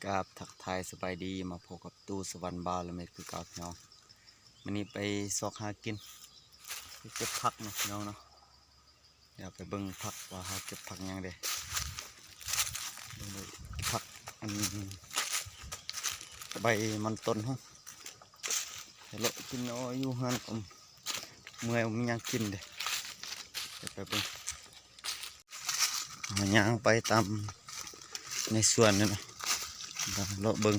กราบทักทายสบายดีมาพบกับตู้สวรรค์บาลเม็ดคือเก่าพี่น้องวันนี้ไปซอกหากินไปเก็บผักนะพี่น้องเนาะเดี๋ยวไปเบิ่งผักว่าเขาเก็บผักยังเด้เบิ่งเลยผักอันใบมันต้นฮะเห็นแล้วกินเอาอยู่หันเมื่อยมียังกินเด้เดี๋ยวไปเบิ่งหาย่างไปตามในสวนนี่นะเลาะเบิ่ง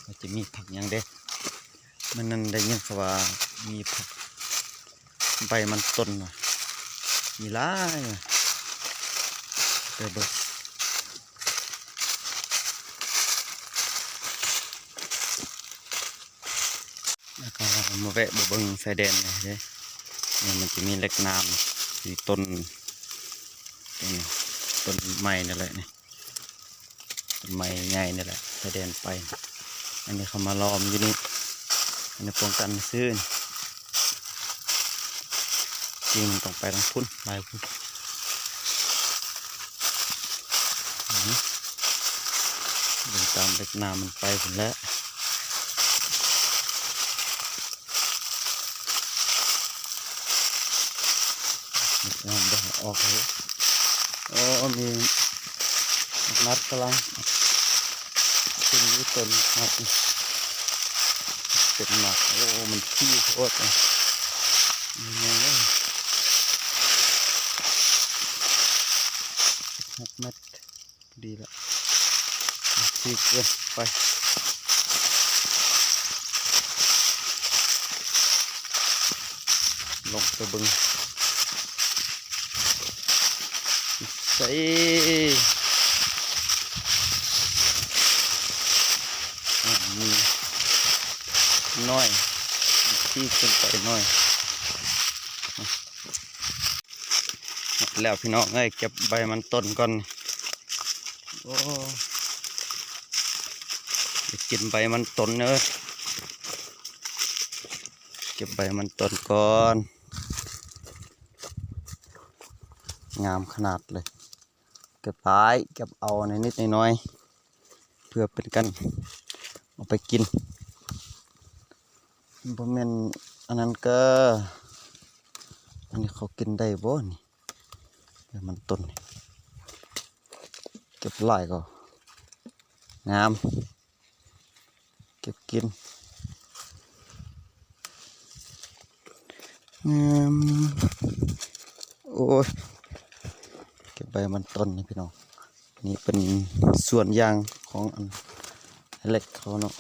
ว่าจะมีผักยังเด้มันนั่นได้ยินว่ามีผักใบมันต้นว่ะมีหลายว่ะไปเบิ่งแล้วก็มาแวะเบิ่งสายแดนเลยเด้เนี่ยมันจะมีเล็กน้ำที่ต้นไม้นั่นแหละนี่ต้นไม้ใหญ่นี่แหละสายแดนไปอันนี้เขามาล้อมอยู่นี่อันนี้ป้องกันซื้อจริงต้องไปทางพุ่นลายพุ่นเดินตามเล็กน้ำมันไปถึงแล้วน้ำได้ออกเลยโอ้มีนัดกำลังขึ้นอยู่ต้นนัดเป็นหนักโอ้มันขี้โคตรเลยนี่เลย6 เมตรดีละขี้เกินไปลงไปบึงใส่มีน้อยที่ขึ้นไปน้อยแล้วพี่น้องเอ้ยเก็บใบมันต้นก่อนโอ้กินใบมันต้นเนอะเก็บใบมันต้นก่อนงามขนาดเลยเก็บไปเก็บเอาในนิดในน้อยเพื่อเป็นกันเอาไปกินบ่แม่นอันนั้นก็อันนี้เขากินได้บ่นี่ใบมันต้นเก็บหลายก็งามเก็บกินโอ้ยเก็บใบมันต้นนี่พี่น้องนี่เป็นส่วนยางของอันเล็กเขาเนาะ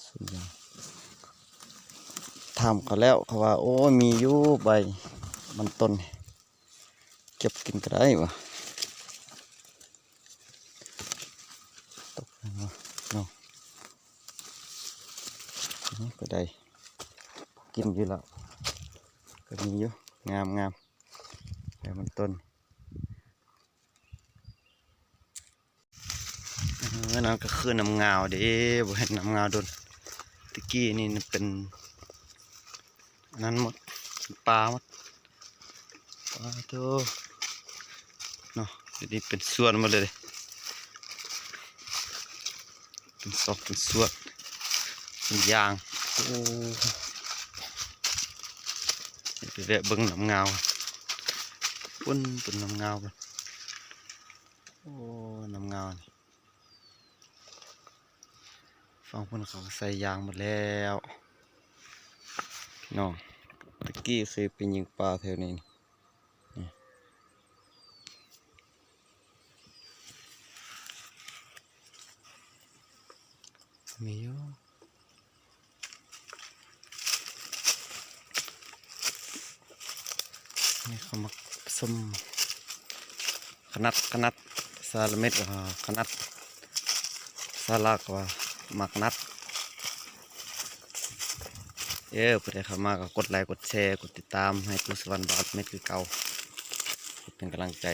ส่วนยางทำเขาแล้วเขาว่าโอ้มีอยู่ใบมันต้นเก็บกินก็ได้วะตกเนาะนี่ก็ได้กินอยู่แล้วก็มีอยู่งามใบมันต้นนั่นก็คือน้ำเงาเด้บ่เห็นน้ำเงาโดนตะกี้นี่เป็นนั้นหมดปลาหมดปลาโตเนาะนี่เป็นส่วนหมดเลยเป็นซอกเป็นส่วนเป็นยางโอ้ไปแวะเบิ่งน้ำเงาปุ่นเป็นน้ำเงาเลยโอ้น้ำเงาฟังเพื่อนเขาใส่ยางหมดแล้วน้องตะกี้เคยไปยิงปลาแถวนี้มีอยู่นี่เขามาส้มขนัดซาลเม็ดว่าขนัดซาลากว่ามักนัดเพื่อเข้ามาก็กดไลค์กดแชร์กดติดตามให้ตู้สวรรค์บาทเม็ดคือเก่าเป็นกำลังใจ